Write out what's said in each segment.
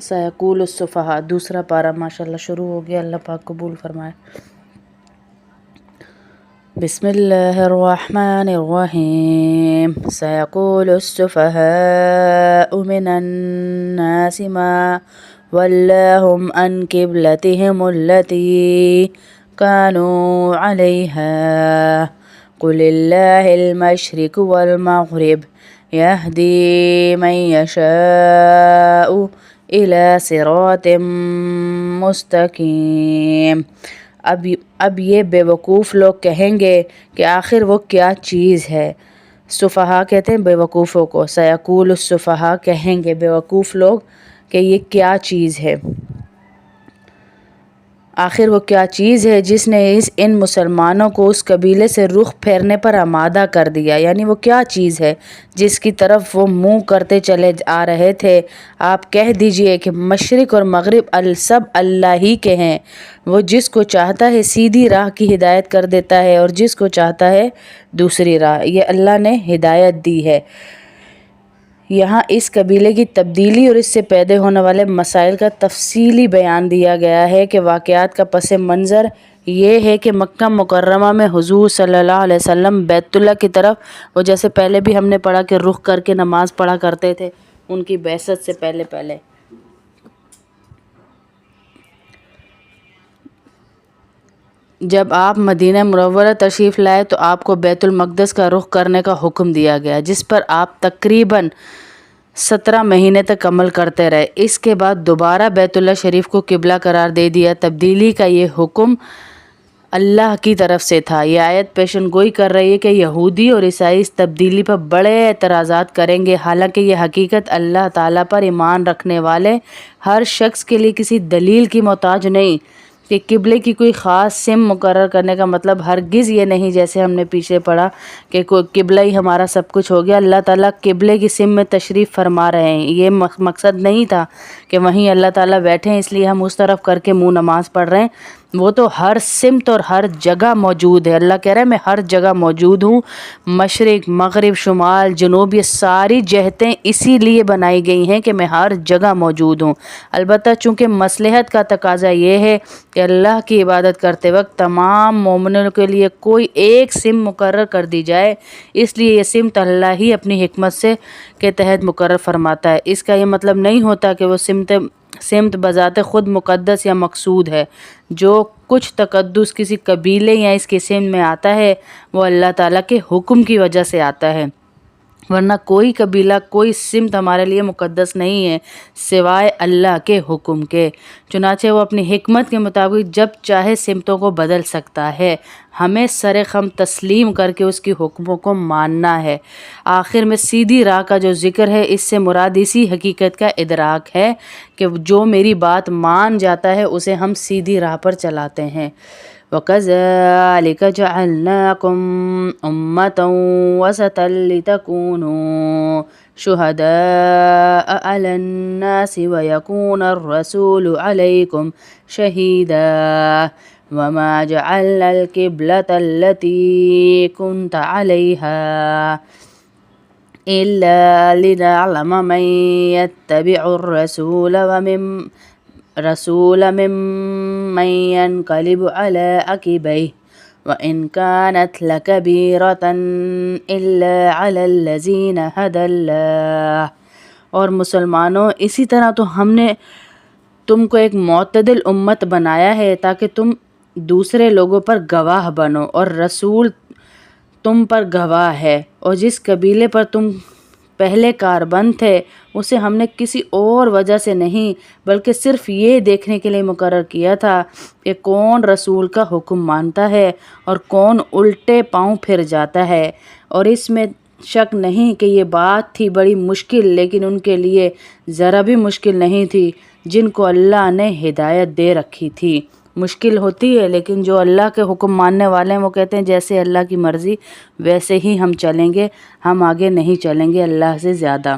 سیقول السفہاء دوسرا پارہ ماشاءاللہ شروع ہو گیا، اللہ پاک قبول فرمائے۔ بسم اللہ الرحمن الرحیم۔ سیقول السفہاء من الناس ما ولاهم عن قبلتهم التي كانوا عليها قل الله المشرق والمغرب يهدي من يشاء إلى صراط مستقیم۔ اب یہ بیوقوف لوگ کہیں گے کہ آخر وہ کیا چیز ہے۔ سفہاء کہتے ہیں بیوقوفوں کو، سیقول السفہاء کہیں گے بیوقوف لوگ کہ یہ کیا چیز ہے، آخر وہ کیا چیز ہے جس نے ان مسلمانوں کو اس قبیلے سے رخ پھیرنے پر آمادہ کر دیا، یعنی وہ کیا چیز ہے جس کی طرف وہ منہ کرتے چلے آ رہے تھے۔ آپ کہہ دیجئے کہ مشرق اور مغرب سب اللہ ہی کے ہیں، وہ جس کو چاہتا ہے سیدھی راہ کی ہدایت کر دیتا ہے اور جس کو چاہتا ہے دوسری راہ، یہ اللہ نے ہدایت دی ہے۔ یہاں اس قبیلے کی تبدیلی اور اس سے پیدا ہونے والے مسائل کا تفصیلی بیان دیا گیا ہے کہ واقعات کا پس منظر یہ ہے کہ مکہ مکرمہ میں حضور صلی اللہ علیہ وسلم بیت اللہ کی طرف، وہ جیسے پہلے بھی ہم نے پڑھا کہ رخ کر کے نماز پڑھا کرتے تھے ان کی بعثت سے پہلے جب آپ مدینہ منورہ تشریف لائے تو آپ کو بیت المقدس کا رخ کرنے کا حکم دیا گیا، جس پر آپ تقریباً 17 مہینے تک عمل کرتے رہے۔ اس کے بعد دوبارہ بیت اللہ شریف کو قبلہ قرار دے دیا۔ تبدیلی کا یہ حکم اللہ کی طرف سے تھا۔ یہ آیت پیشن گوئی کر رہی ہے کہ یہودی اور عیسائی اس تبدیلی پر بڑے اعتراضات کریں گے، حالانکہ یہ حقیقت اللہ تعالیٰ پر ایمان رکھنے والے ہر شخص کے لیے کسی دلیل کی محتاج نہیں کہ قبلے کی کوئی خاص سمت مقرر کرنے کا مطلب ہرگز یہ نہیں، جیسے ہم نے پیچھے پڑھا کہ قبلہ ہی ہمارا سب کچھ ہو گیا۔ اللہ تعالیٰ قبلے کی سمت میں تشریف فرما رہے ہیں، یہ مقصد نہیں تھا کہ وہیں اللہ تعالیٰ بیٹھے ہیں اس لیے ہم اس طرف کر کے منہ نماز پڑھ رہے ہیں، وہ تو ہر سمت اور ہر جگہ موجود ہے۔ اللہ کہہ رہا ہے میں ہر جگہ موجود ہوں، مشرق مغرب شمال جنوب، یہ ساری جہتیں اسی لیے بنائی گئی ہیں کہ میں ہر جگہ موجود ہوں۔ البتہ چونکہ مصلحت کا تقاضا یہ ہے کہ اللہ کی عبادت کرتے وقت تمام مومنوں کے لیے کوئی ایک سمت مقرر کر دی جائے، اس لیے یہ سمت اللہ ہی اپنی حکمت سے کے تحت مقرر فرماتا ہے۔ اس کا یہ مطلب نہیں ہوتا کہ وہ سمت بذات خود مقدس یا مقصود ہے۔ جو کچھ تقدس کسی قبیلے یا اس کی سمت میں آتا ہے وہ اللہ تعالیٰ کے حکم کی وجہ سے آتا ہے، ورنہ کوئی قبیلہ کوئی سمت ہمارے لیے مقدس نہیں ہے سوائے اللہ کے حکم کے۔ چنانچہ وہ اپنی حکمت کے مطابق جب چاہے سمتوں کو بدل سکتا ہے، ہمیں سر خم تسلیم کر کے اس کی حکموں کو ماننا ہے۔ آخر میں سیدھی راہ کا جو ذکر ہے، اس سے مراد اسی حقیقت کا ادراک ہے کہ جو میری بات مان جاتا ہے اسے ہم سیدھی راہ پر چلاتے ہیں۔ وَكَذَلِكَ جَعَلْنَاكُمْ أُمَّةً وَسَطًا لِتَكُونُوا شُهَدَاءَ عَلَى النَّاسِ وَيَكُونَ الرَّسُولُ عَلَيْكُمْ شَهِيدًا وَمَا جَعَلْنَا الْقِبْلَةَ الَّتِي كُنْتَ عَلَيْهَا إِلَّا لِنَعْلَمَ مَن يَتَّبِعُ الرَّسُولَ ممن ينقلب على عقبيه وإن كانت لكبيرة إلا على الذين هدى الله۔ اور مسلمانوں، اسی طرح تو ہم نے تم کو ایک معتدل امت بنایا ہے تاکہ تم دوسرے لوگوں پر گواہ بنو، اور رسول تم پر گواہ ہے، اور جس قبیلے پر تم پہلے کاربند تھے اسے ہم نے کسی اور وجہ سے نہیں بلکہ صرف یہ دیکھنے کے لیے مقرر کیا تھا کہ کون رسول کا حکم مانتا ہے اور کون الٹے پاؤں پھر جاتا ہے۔ اور اس میں شک نہیں کہ یہ بات تھی بڑی مشکل، لیکن ان کے لیے ذرا بھی مشکل نہیں تھی جن کو اللہ نے ہدایت دے رکھی تھی۔ مشکل ہوتی ہے لیکن جو اللہ کے حکم ماننے والے ہیں وہ کہتے ہیں جیسے اللہ کی مرضی ویسے ہی ہم چلیں گے، ہم آگے نہیں چلیں گے اللہ سے زیادہ۔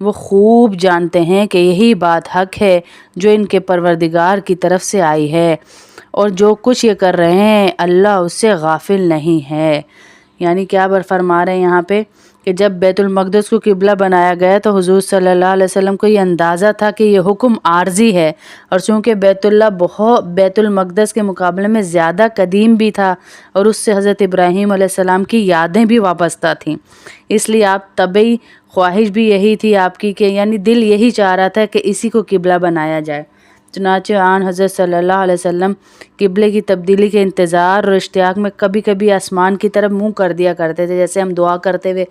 وہ خوب جانتے ہیں کہ یہی بات حق ہے جو ان کے پروردگار کی طرف سے آئی ہے، اور جو کچھ یہ کر رہے ہیں اللہ اس سے غافل نہیں ہے۔ یعنی کیا فرما رہے ہیں یہاں پہ کہ جب بیت المقدس کو قبلہ بنایا گیا تو حضور صلی اللہ علیہ وسلم کو یہ اندازہ تھا کہ یہ حکم عارضی ہے، اور چونکہ بیت المقدس کے مقابلے میں زیادہ قدیم بھی تھا اور اس سے حضرت ابراہیم علیہ السلام کی یادیں بھی وابستہ تھیں، اس لیے آپ طبعی خواہش بھی یہی تھی آپ کی کہ یعنی دل یہی چاہ رہا تھا کہ اسی کو قبلہ بنایا جائے۔ چنانچہ آن حضرت صلی اللہ علیہ وسلم قبلے کی تبدیلی کے انتظار اور اشتیاق میں کبھی کبھی آسمان کی طرف منہ کر دیا کرتے تھے، جیسے ہم دعا کرتے ہوئے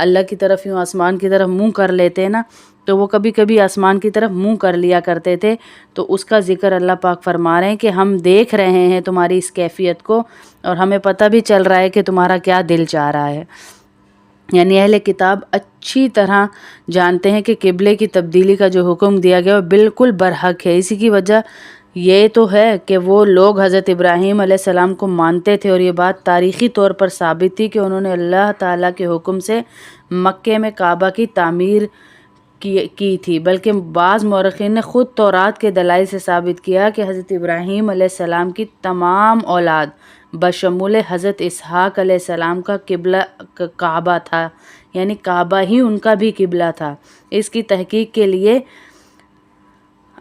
اللہ کی طرف یوں آسمان کی طرف منہ کر لیتے ہیں نا، تو وہ کبھی کبھی آسمان کی طرف منہ کر لیا کرتے تھے۔ تو اس کا ذکر اللہ پاک فرما رہے ہیں کہ ہم دیکھ رہے ہیں تمہاری اس کیفیت کو، اور ہمیں پتہ بھی چل رہا ہے کہ تمہارا کیا دل چاہ رہا ہے۔ یعنی اہل کتاب اچھی طرح جانتے ہیں کہ قبلے کی تبدیلی کا جو حکم دیا گیا وہ بالکل برحق ہے۔ اسی کی وجہ یہ تو ہے کہ وہ لوگ حضرت ابراہیم علیہ السلام کو مانتے تھے، اور یہ بات تاریخی طور پر ثابت تھی کہ انہوں نے اللہ تعالیٰ کے حکم سے مکے میں کعبہ کی تعمیر کی تھی، بلکہ بعض مورخین نے خود تورات کے دلائل سے ثابت کیا کہ حضرت ابراہیم علیہ السلام کی تمام اولاد بشمول حضرت اسحاق علیہ السلام کا قبلہ کعبہ تھا، یعنی کعبہ ہی ان کا بھی قبلہ تھا۔ اس کی تحقیق کے لیے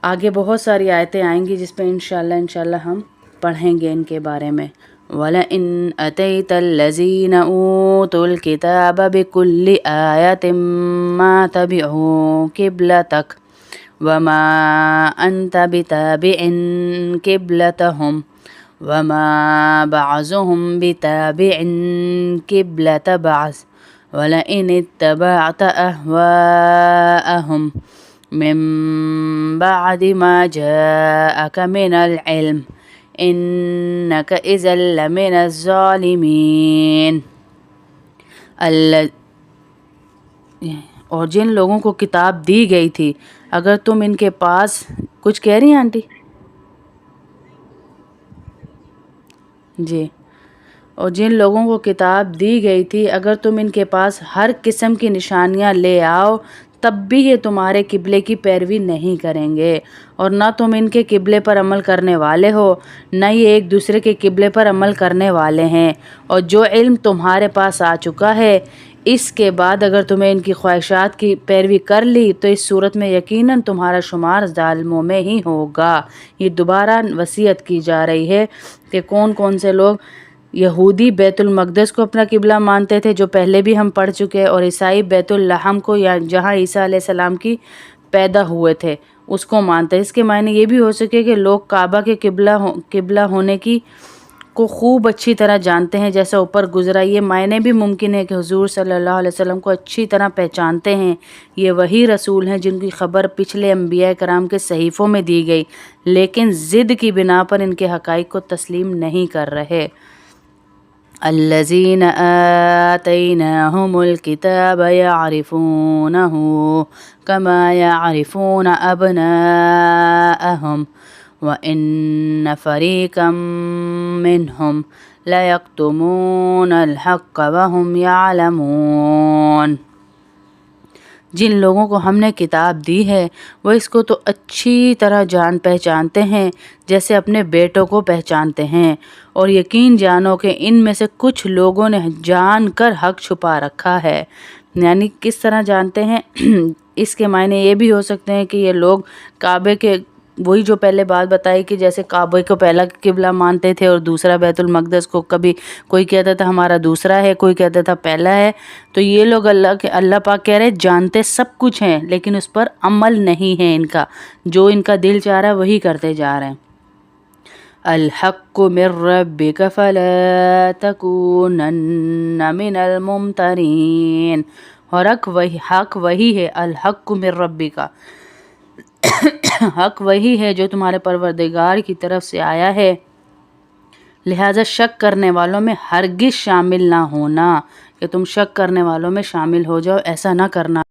آگے بہت ساری آیتیں آئیں گی جس پہ انشاءاللہ ہم پڑھیں گے ان کے بارے میں۔ وَلَئِنْ أَتَيْتَ الَّذِينَ أُوتُوا الْكِتَابَ بِكُلِّ آيَةٍ مَا تَبِعُوا قِبْلَتَكَ وَمَا أَنْتَ بِتَابِعٍ قِبْلَتَهُمْ وَمَا بَعْضُهُمْ بِتَابِعٍ قِبْلَةَ بَعْضٍ وَلَئِنِ اتَّبَعْتَ أَهْوَاءَهُمْ مِن بَعْدِ مَا جَاءَكَ مِنَ الْعِلْمِ إِنَّكَ إِذًا لَّمِنَ الظَّالِمِينَ۔ اور جن لوگوں کو کتاب دی گئی تھی اگر تم ان کے پاس کچھ کہہ رہی ہیں آنٹی جی، اور جن لوگوں کو کتاب دی گئی تھی اگر تم ان کے پاس ہر قسم کی نشانیاں لے آؤ تب بھی یہ تمہارے قبلے کی پیروی نہیں کریں گے، اور نہ تم ان کے قبلے پر عمل کرنے والے ہو نہ یہ ایک دوسرے کے قبلے پر عمل کرنے والے ہیں، اور جو علم تمہارے پاس آ چکا ہے اس کے بعد اگر تمہیں ان کی خواہشات کی پیروی کر لی تو اس صورت میں یقیناً تمہارا شمار ظالموں میں ہی ہوگا۔ یہ دوبارہ وصیت کی جا رہی ہے کہ کون کون سے لوگ یہودی بیت المقدس کو اپنا قبلہ مانتے تھے جو پہلے بھی ہم پڑھ چکے، اور عیسائی بیت اللحم کو، یا جہاں عیسیٰ علیہ السلام کی پیدا ہوئے تھے اس کو مانتے ہیں۔ اس کے معنی یہ بھی ہو سکے کہ لوگ کعبہ کے قبلہ ہونے کی کو خوب اچھی طرح جانتے ہیں، جیسا اوپر گزرا۔ یہ معنی بھی ممکن ہے کہ حضور صلی اللہ علیہ وسلم کو اچھی طرح پہچانتے ہیں، یہ وہی رسول ہیں جن کی خبر پچھلے انبیاء کرام کے صحیفوں میں دی گئی، لیکن ضد کی بنا پر ان کے حقائق کو تسلیم نہیں کر رہے۔ الذین آتیناہم الکتاب یعرفونہ کما یعرفون ابناءہم وَإِنَّ فَرِيقًا مِّنْهُمْ لَيَكْتُمُونَ الْحَقَّ وَهُمْ يَعْلَمُونَ۔ جن لوگوں کو ہم نے کتاب دی ہے وہ اس کو تو اچھی طرح پہچانتے ہیں جیسے اپنے بیٹوں کو پہچانتے ہیں، اور یقین جانو کہ ان میں سے کچھ لوگوں نے جان کر حق چھپا رکھا ہے۔ یعنی کس طرح جانتے ہیں؟ اس کے معنی یہ بھی ہو سکتے ہیں کہ یہ لوگ کعبے کے، وہی جو پہلے بات بتائی کہ جیسے کعبے کو پہلا قبلہ مانتے تھے اور دوسرا بیت المقدس کو، کبھی کوئی کہتا تھا ہمارا دوسرا ہے، کوئی کہتا تھا پہلا ہے، تو یہ لوگ اللہ پاک کہہ رہے جانتے سب کچھ ہیں لیکن اس پر عمل نہیں ہے ان کا، جو ان کا دل چاہ رہا ہے وہی کرتے جا رہے ہیں۔ الحق من ربک فلا تکونن من الممترین، اور حق وہی ہے، الحق من ربک، حق وہی ہے جو تمہارے پروردگار کی طرف سے آیا ہے، لہذا شک کرنے والوں میں ہرگز شامل نہ ہونا، کہ تم شک کرنے والوں میں شامل ہو جاؤ، ایسا نہ کرنا۔